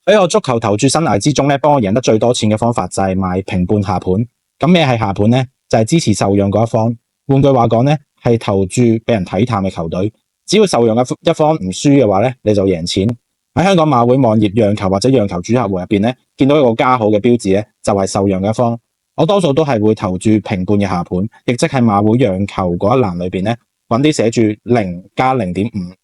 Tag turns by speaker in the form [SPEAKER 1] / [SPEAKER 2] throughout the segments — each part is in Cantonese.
[SPEAKER 1] 喺我足球投注生涯之中咧，幫我贏得最多錢嘅方法就係買平半下盤。咁咩係下盤呢？就係支持受讓嗰一方。換句話講咧，係投注俾人睇淡嘅球隊。只要受讓嘅一方唔輸嘅話咧，你就贏錢。喺香港馬會網頁讓球或者讓球主客戶入邊咧，見到一個加號嘅標誌咧，就係受讓嘅一方。我多數都係會投注平半嘅下盤，亦即係馬會讓球嗰一欄裏邊咧，揾啲寫住0+0.5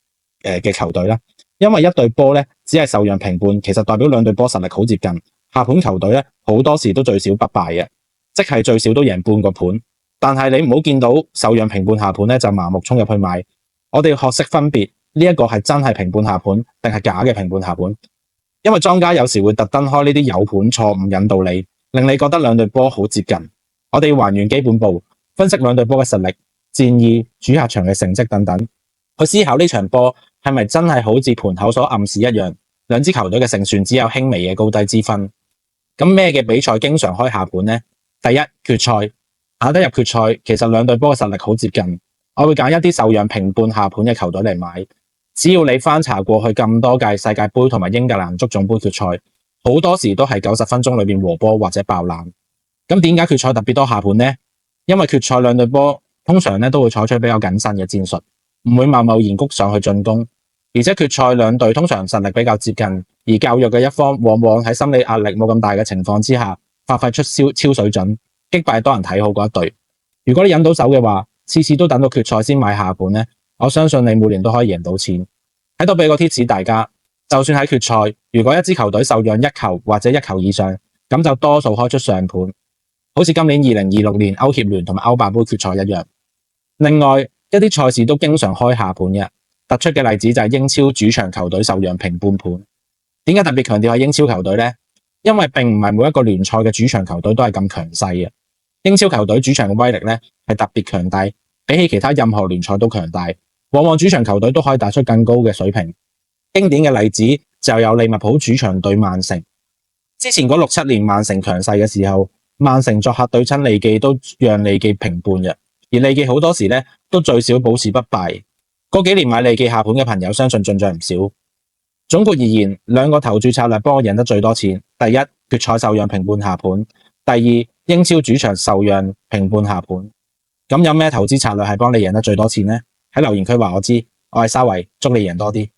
[SPEAKER 1] 嘅球隊啦。因為一隊波咧只係受讓平半，其實代表兩隊波實力好接近。下盤球隊咧好多時都最少不敗嘅，即係最少都贏半個盤。但係你唔好見到受讓平半下盤咧就盲目衝入去買。我哋要學識分別呢一個係真係平半下盤定係假嘅平半下盤。因為莊家有時會特登開呢啲有盤錯誤引導你，令你覺得兩隊波好接近。我哋要還原基本步，分析兩隊波嘅實力、戰意、主客場嘅成績等等，去思考呢場波係咪真係好似盤口所暗示一樣，兩支球隊嘅勝算只有輕微嘅高低之分。咁咩嘅比賽經常開下盤呢？第一，決賽打得入決賽，其實兩隊波嘅實力好接近，我會揀一啲受讓平半下盤嘅球隊嚟買。只要你翻查過去咁多屆世界盃同埋英格蘭足總盃決賽，好多時都係90分鐘裏邊和波或者爆冷。咁點解決賽特別多下盤呢？因為決賽兩隊波通常咧都會採取比較謹慎嘅戰術，唔會貿貿然谷上去進攻，而且決賽兩隊通常實力比較接近，而較弱嘅一方往往喺心理壓力冇咁大嘅情況之下，發揮出超水準，擊敗多人睇好嗰一隊。如果你忍到手嘅話，次次都等到決賽先買下盤呢，我相信你每年都可以贏到錢。喺度俾個 tips 大家，就算喺決賽，如果一支球隊受讓1球或者1球以上，咁就多數開出上盤，好似今年2026年歐協聯同埋歐霸杯決賽一樣。另外一啲賽事都經常開下盤嘅，突出嘅例子就係英超主場球隊受讓平半盤。點解特別強調係英超球隊呢？因為並唔係每一個聯賽嘅主場球隊都係咁強勢嘅。英超球隊主場嘅威力咧係特別強大，比起其他任何聯賽都強大。往往主場球隊都可以打出更高嘅水平。經典嘅例子就有利物浦主場對曼城。之前嗰6-7年曼城強勢嘅時候，曼城作客對親利記都讓利記平半嘅，而利記好多時咧都最少保持不敗。嗰幾年買利記下盤嘅朋友相信進賬唔少。總括而言，兩個投注策略幫我贏得最多錢。第一，決賽受讓平半下盤；第二，英超主場受讓平半下盤。咁有咩投資策略係幫你贏得最多錢呢？喺留言區話我知，我係沙維，祝你贏多啲。